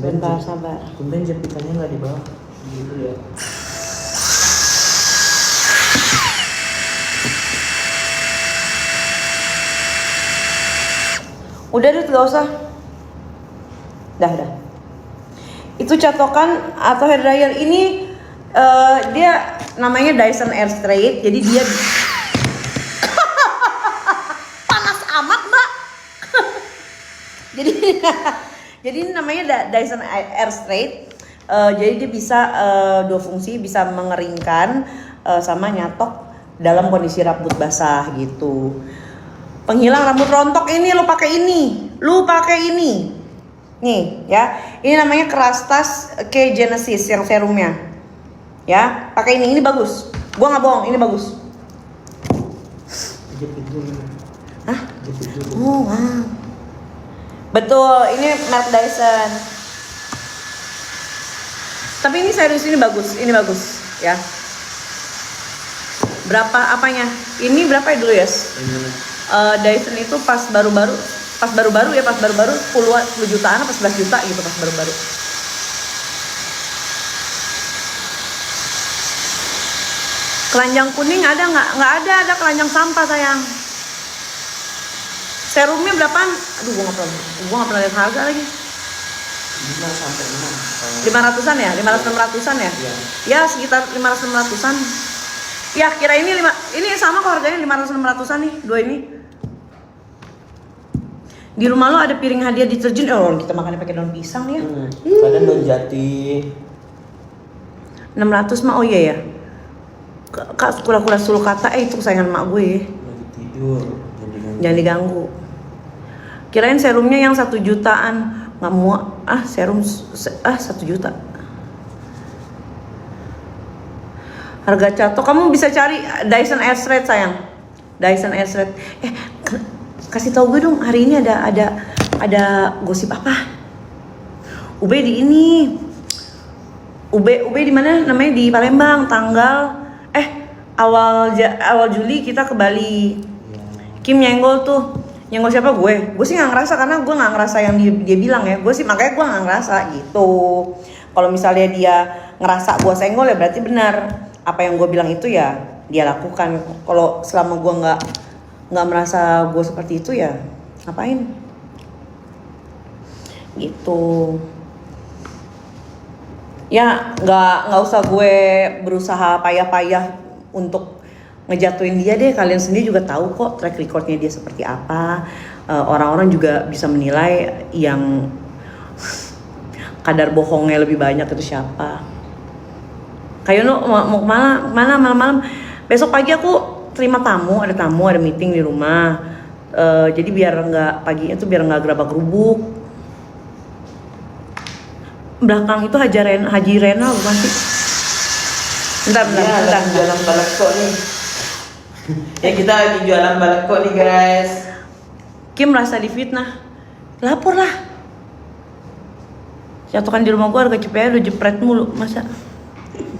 Bentar, sabar. Tumben jepitannya nggak di bawah. Gitu ya. Udah Dut, gak usah. Dah. Itu catokan atau hair dryer ini dia namanya Dyson Airstrait. Jadi dia panas amat, Mbak. jadi ini namanya Dyson Airstrait. Jadi dia bisa dua fungsi, bisa mengeringkan sama nyatok dalam kondisi rambut basah gitu. Penghilang rambut rontok ini lu pakai ini. Nih ya, ini namanya Kerastase K Genesis yang serumnya. Ya, pakai ini bagus. Gua nggak bohong, ini bagus. Jepit dulu. Hah? Jepit dulu. Oh wow. Betul, ini merek Dyson. Tapi ini serius, ini bagus ya. Berapa apanya? Ini berapa ya dulu ya? Dyson itu pas baru-baru 10 jutaan apa 11 juta gitu pas baru-baru. Keranjang kuning ada nggak? Nggak ada keranjang sampah sayang. Serumnya berapaan? Aduh gua nggak pernah lihat harga lagi. 5 sampai 6. 500-an ya? 500-600-an ya? Iya. Ya sekitar 500-600-an. Ya kira ini sama kok harganya 500-600-an nih, dua ini. Di rumah lo ada piring hadiah deterjen, kita makannya pakai daun pisang nih ya. Kadang daun jati. 600 mah, oh iya ya. Kak kura-kura sulcata, itu kesayangan mak gue. Lagi tidur. Jangan diganggu. Kirain serumnya yang 1 jutaan. Nggak mau, serum 1 juta. Harga catok, kamu bisa cari Dyson Airstrait sayang. Dyson Airstrait. Kasih tahu gue dong, hari ini ada gosip apa? UB di ini. UB di mana? Namanya di Palembang. Tanggal awal Juli kita ke Bali. Kim nyenggol tuh. Nyenggol siapa? Gue sih nggak ngerasa, karena gue nggak ngerasa yang dia bilang ya. Gue sih makanya gue nggak ngerasa gitu. Kalau misalnya dia ngerasa gue senggol ya berarti benar. Apa yang gue bilang itu ya dia lakukan. Kalau selama gue nggak merasa gue seperti itu ya ngapain gitu ya. Nggak usah gue berusaha payah-payah untuk ngejatuhin dia deh. Kalian sendiri juga tahu kok track recordnya dia seperti apa. Orang-orang juga bisa menilai yang kadar bohongnya lebih banyak itu siapa. Kayak lo mau kemana malam-malam? Besok pagi aku terima tamu, ada meeting di rumah. Jadi biar nggak paginya tuh biar nggak gerabak gerubuk. Belakang itu Haji Renal bukan sih? Bentar. Jualan baleko nih. Ya kita lagi jualan baleko nih guys. Kim merasa difitnah. Lapor lah. Catokan di rumah gua harga CPA udah jepret mulu, masa?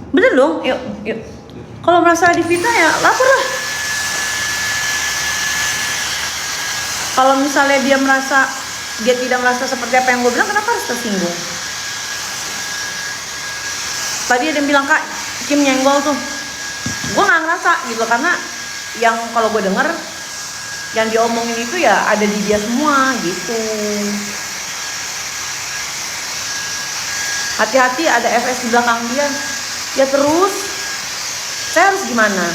Bener dong, yuk. Kalau merasa difitnah ya lapor lah. Kalau misalnya dia tidak merasa seperti apa yang gue bilang, kenapa harus tersinggung? Tadi ada yang bilang, Kak, Kim nyenggol tuh. Gue gak ngerasa gitu, karena yang kalau gue denger yang diomongin itu ya ada di dia semua gitu. Hati-hati ada FS di belakang dia. Ya terus saya harus gimana?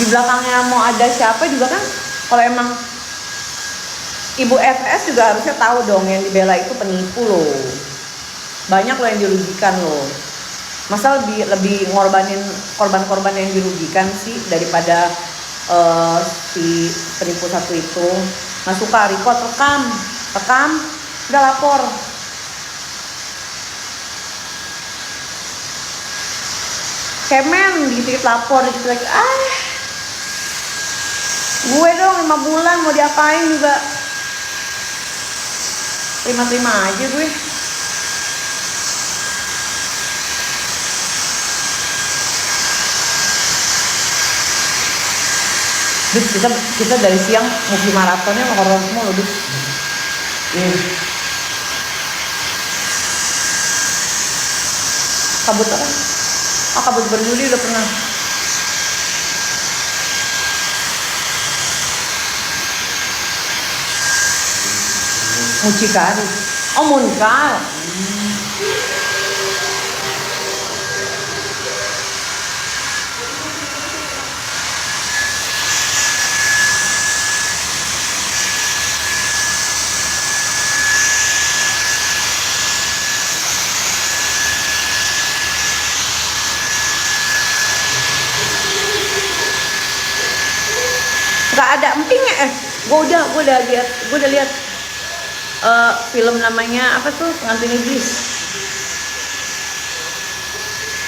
Di belakangnya mau ada siapa juga kan, kalau emang Ibu FS juga harusnya tahu dong yang dibela itu penipu loh. Banyak loh yang dirugikan loh. Masa lebih ngorbanin korban-korban yang dirugikan sih daripada si penipu satu itu. Nggak suka record, rekam, udah lapor. Kemen dikit-dikit lapor, dikit lagi gue dong 5 bulan mau diapain juga, terima aja gue. Dut, kita dari siang movie maratonnya horor semua loh, Dut. Kabut apa? Kabut berduri udah pernah. Mucikari. Oh, Munkar. Gak ada empingnya. Gue udah lihat film namanya apa tuh, Pengantin Iblis.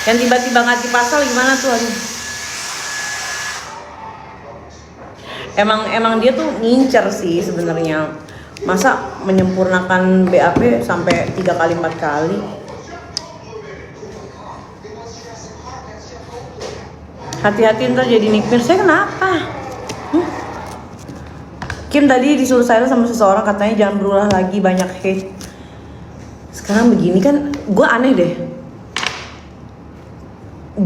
Yang tiba-tiba ngati pasal gimana tuh, aduh. Emang dia tuh ngincer sih sebenarnya. Masa menyempurnakan BAP sampai 3 kali 4 kali. Hati-hati ntar jadi nikmir. Saya kenapa? Kim tadi disuruh saya sama seseorang, katanya jangan berulah lagi, banyak hate. Sekarang begini kan, gue aneh deh.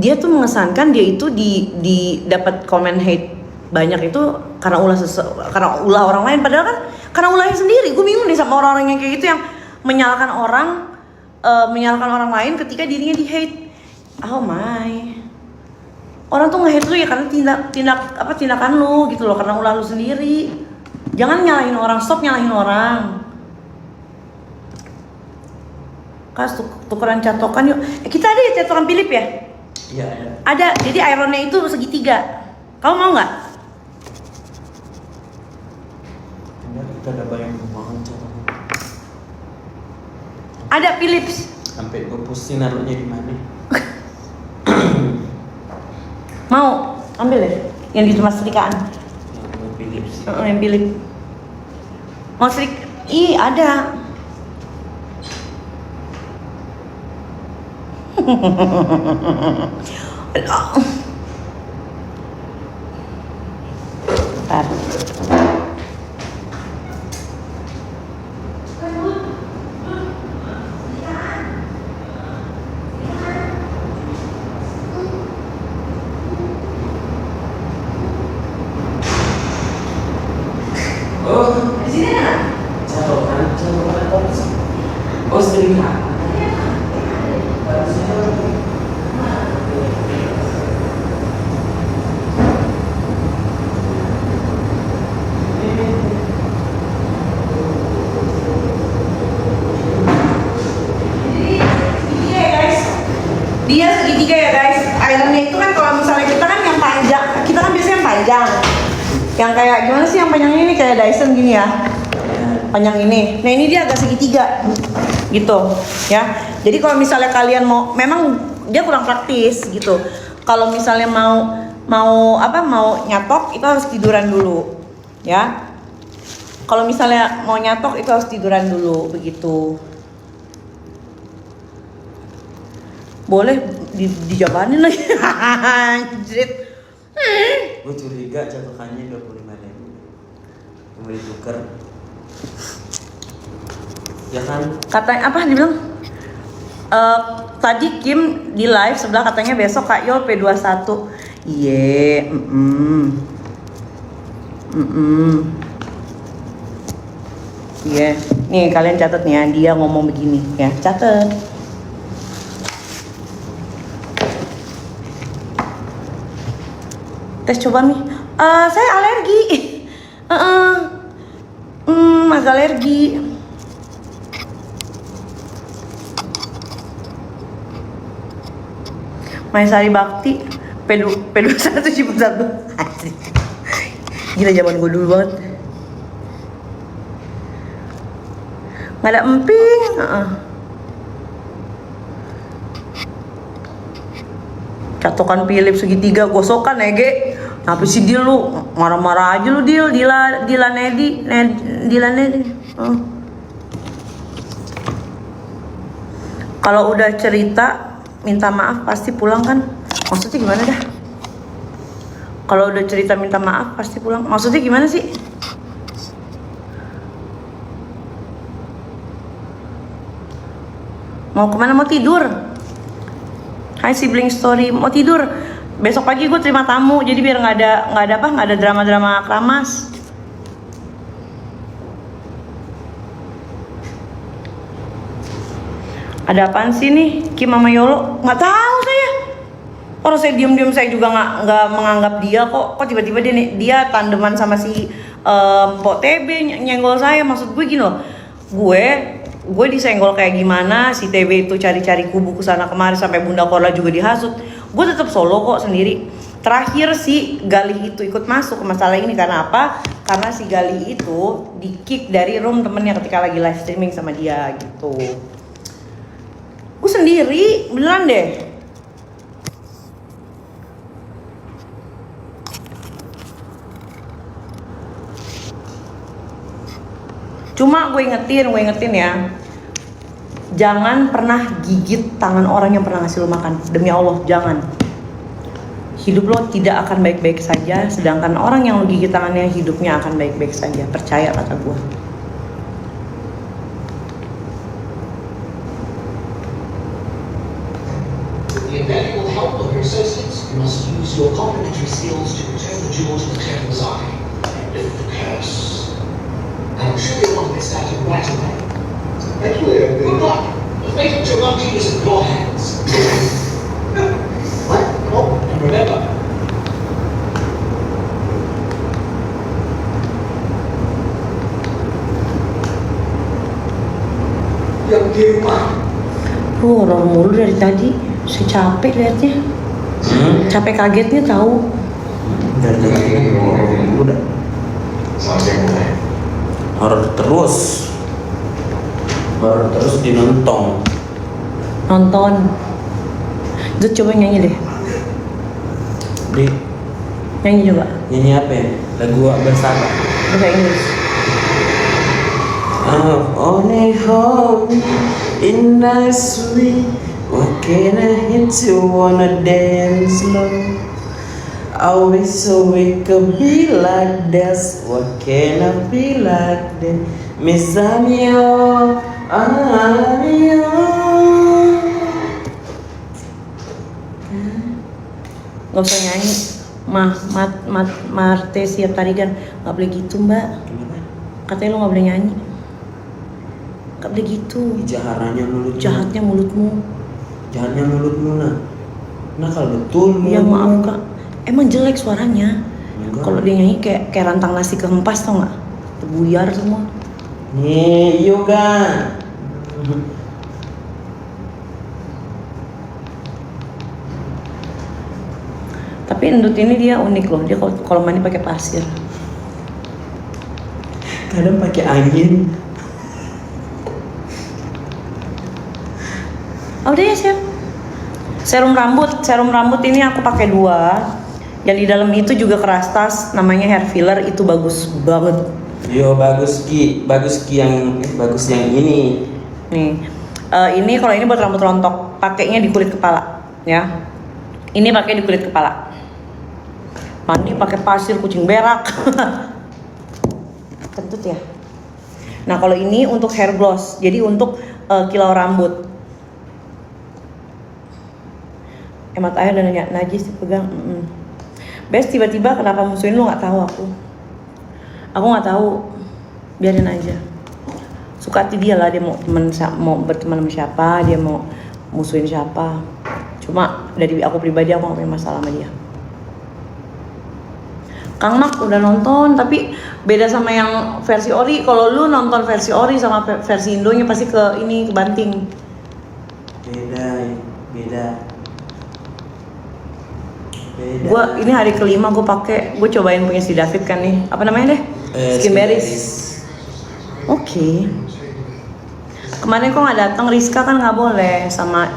Dia tuh mengesankan dia itu di dapat komen hate banyak itu karena ulah orang lain, padahal kan karena ulahnya sendiri. Gue bingung deh sama orang-orang yang kayak gitu, yang menyalahkan orang lain ketika dirinya di hate. Oh my. Orang tuh nge-hate lu ya karena tindakan lu gitu loh, karena ulah lu sendiri. Jangan nyalahin orang, stop nyalahin orang. Kas tukeran catokan yuk. Kita ada ya catokan Philip ya? Iya. Ada. Jadi ironnya itu segitiga. Kamu mau nggak? Kita ada banyak banget catokan. Ada Philips. Sampai gue pusing naruhnya di mana. Mau ambil deh yang di rumah setrikaan. Yang Philips. Mau strik? Ih, ada. Bentar. Oh, setrika. Dia segitiga ya guys. Ironnya itu kan kalau misalnya kita kan yang panjang, kita kan biasanya yang panjang. Yang kayak gimana sih yang panjang ini, kayak Dyson gini ya. Panjang ini. Nah, ini dia agak segitiga. Gitu, ya. Jadi kalau misalnya kalian mau, memang dia kurang praktis gitu. Kalau misalnya mau nyatok itu harus tiduran dulu, ya. Kalau misalnya mau nyatok itu harus tiduran dulu begitu. Boleh dijabanin lagi. Anjir. Gue curiga catokannya 25.000. Mau ditukar. Ya kan? Katanya apa dibilang? Tadi Kim di live sebelah katanya besok Kak Yo P21. Iya, Iya, nih kalian catat nih ya, dia ngomong begini ya, catat. Tes coba nih. Saya alergi. Agak alergi. Maesari Bakti P21 Ciputat. Gila, zaman gue dulu banget. Nggak ada emping. Catokan Philips segitiga, gosokan ya Ge. Apa sih Dil lu? Marah-marah aja lu Dil. Dila Nedi. Kalau udah cerita minta maaf pasti pulang kan? Maksudnya gimana dah? Kalau udah cerita minta maaf pasti pulang. Maksudnya gimana sih? Mau kemana? Mau tidur? Hai sibling story, mau tidur? Besok pagi gue terima tamu, jadi biar nggak ada drama-drama keramas. Ada apaan sih nih Kim sama Yolo? Nggak tahu saya. Orang saya diam-diam saya juga nggak menganggap dia kok. Kok tiba-tiba dia tandeman sama si Mpok TB nyenggol saya. Maksud gue gini loh. Gue disenggol kayak gimana, si TB itu cari-cari kubu kesana kemari sampai Bunda Korla juga dihasut. Gue tetap solo kok sendiri. Terakhir si Galih itu ikut masuk ke masalah ini karena apa? Karena si Galih itu di-kick dari room temennya ketika lagi live streaming sama dia gitu. Gue sendiri, beneran deh. Cuma gue ingetin ya. Jangan pernah gigit tangan orang yang pernah ngasih lo makan. Demi Allah, jangan. Hidup lo tidak akan baik-baik saja, sedangkan orang yang lo gigit tangannya hidupnya akan baik-baik saja. Percaya kata gue. The invaluable help of your associates, you must use your complementary skills to return the jewel to the temple's eye and lift the curse. I'm sure you'll want this started right away. Actually, good luck. The fate of Taranti is in your hands. What? Oh, and remember, yang di rumah. Horor mulu dari tadi. Saya capek liatnya. Capek kagetnya tahu. Dari tadi horor dulu dah. Horor terus dinonton. Nonton. Zut coba nyanyi deh. Di Nyanyi coba. nyanyi apa ya? Lagu bersama. Bahasa Inggris. Only home in nice way. What can I hit you wanna dance slow? I wish we could be like this. What can I be like this? Miss Amio, Amio. Gak usah nyanyi. Marte siap tarikan. Gak boleh gitu mbak. Kenapa? Katanya lo gak boleh nyanyi. Gak boleh gitu. Jaharannya mulutmu. Jahatnya mulutmu. Jahatnya mulutmu nah. Nah kalau betul Ya mulutmu. maaf kak. Emang jelek suaranya. Enggak. Kalau dia nyanyi kayak rantang nasi kehempas tau gak? Terbuyar semua. Nih yoga. Tapi Endut ini dia unik loh. Dia kalau mandi pakai pasir. Kadang pakai angin. Oh udah ya siap. Serum rambut ini aku pakai 2. Yang di dalam itu juga keras tas, namanya hair filler, itu bagus banget. Yo bagus ki yang ini. Nih, ini kalau ini buat rambut rontok, pakainya di kulit kepala, ya. Ini pakai di kulit kepala. Mandi pakai pasir kucing berak. Kentut ya. Nah kalau ini untuk hair gloss, jadi untuk kilau rambut. Hemat air dan najis dipegang. Bes tiba-tiba kenapa musuhin lu nggak tahu aku. Aku nggak tahu. Biarin aja. Suka hati dia lah, dia mau berteman sama siapa, dia mau musuhin siapa. Cuma dari aku pribadi aku nggak punya masalah sama dia. Kang Mak udah nonton, tapi beda sama yang versi ori. Kalau lu nonton versi ori sama versi Indonya pasti ke Banting. Beda. Gue ini hari kelima gue cobain punya si David kan nih, apa namanya deh, Skinberries. Oke. Kemarin kok nggak datang, Rizka kan nggak boleh, sama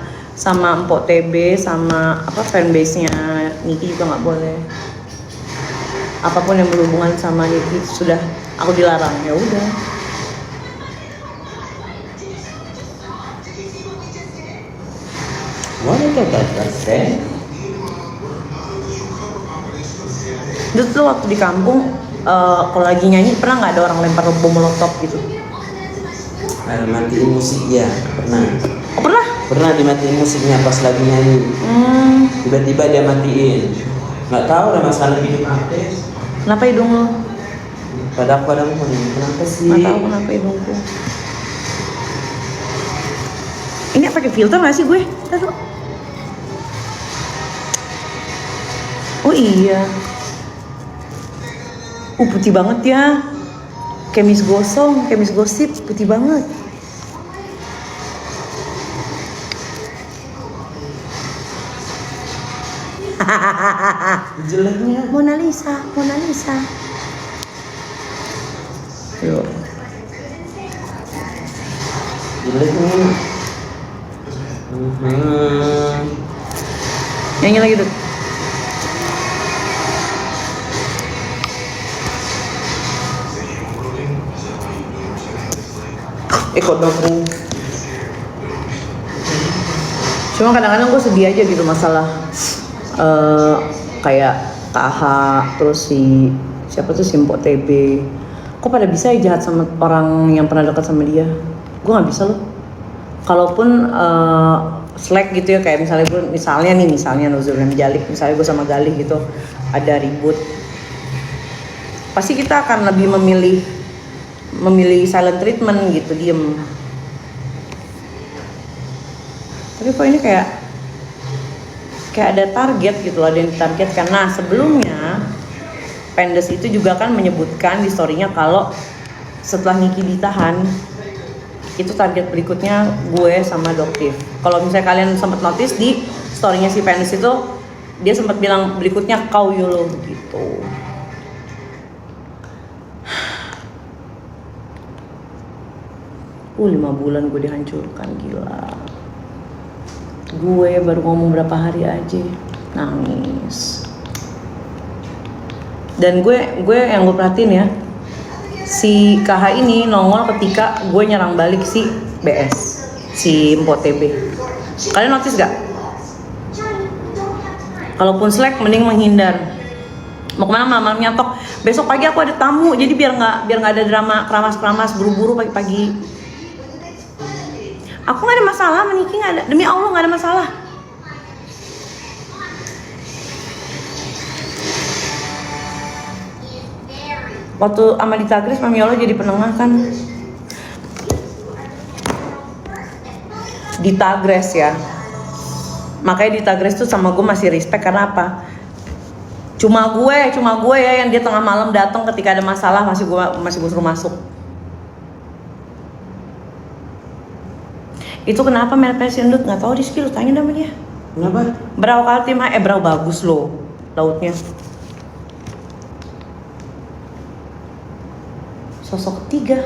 Mpok TB, sama apa fanbase-nya Niki juga nggak boleh. Apapun yang berhubungan sama Niki sudah aku dilarang, ya udah. What is that? Itu tuh waktu di kampung kalau lagi nyanyi pernah nggak ada orang lempar bom molotov gitu? Matiin musik ya, pernah. Oh pernah? Pernah dimatiin musiknya pas lagi nyanyi. Tiba-tiba dia matiin. Nggak tahu ada masalah hidup apa. Kenapa hidung lo? Pada kenapa sih? Nggak tahu kenapa hidungku. Ini pakai filter nggak sih gue? Taruh. Oh iya. Putih banget ya. Kayak Miss Gosip, putih banget. Jeleknya. Mona Lisa. Yuk. Jeleknya. Nyanyi lagi tuh. Ikut dong. Cuma kadang-kadang gue sedih aja gitu masalah kayak KH, terus siapa tuh Simpok TB. Kok pada bisa ya jahat sama orang yang pernah dekat sama dia? Gue nggak bisa loh. Kalaupun slack gitu ya, kayak misalnya Nuzulnya Jalik, misalnya gue sama Galih gitu ada ribut, pasti kita akan lebih memilih silent treatment gitu, diem. Tapi kok ini kayak ada target gitu loh, ada yang ditargetkan. Nah sebelumnya Pendes itu juga kan menyebutkan di story-nya kalau setelah Niki ditahan itu target berikutnya gue sama Doktif. Kalau misalnya kalian sempat notice di story-nya si Pendes itu, dia sempat bilang berikutnya kau Yolo gitu. Uh 5 bulan gue dihancurkan, gila. Gue baru ngomong berapa hari aja nangis. Dan gue yang gue perhatiin ya, si KH ini nongol ketika gue nyerang balik si BS, si Mpok TB. Kalian notice gak? Kalaupun slack mending menghindar. Mau kemana malam-malamnya tok. Besok pagi aku ada tamu, jadi biar nggak ada drama keramas buru-buru pagi-pagi. Aku nggak ada masalah, Niki nggak ada. Demi Allah nggak ada masalah. Waktu sama di Tagres, Mami Yolo jadi penengah kan. Di Tagres ya. Makanya di Tagres tuh sama gue masih respect karena apa? Cuma gue ya yang dia tengah malam datang ketika ada masalah masih gue suruh masuk. Itu kenapa Melpes Indut nggak tahu di skill, tanya sama dia. Kenapa? Brau Kaltim, Brau bagus loh lautnya. Sosok ketiga.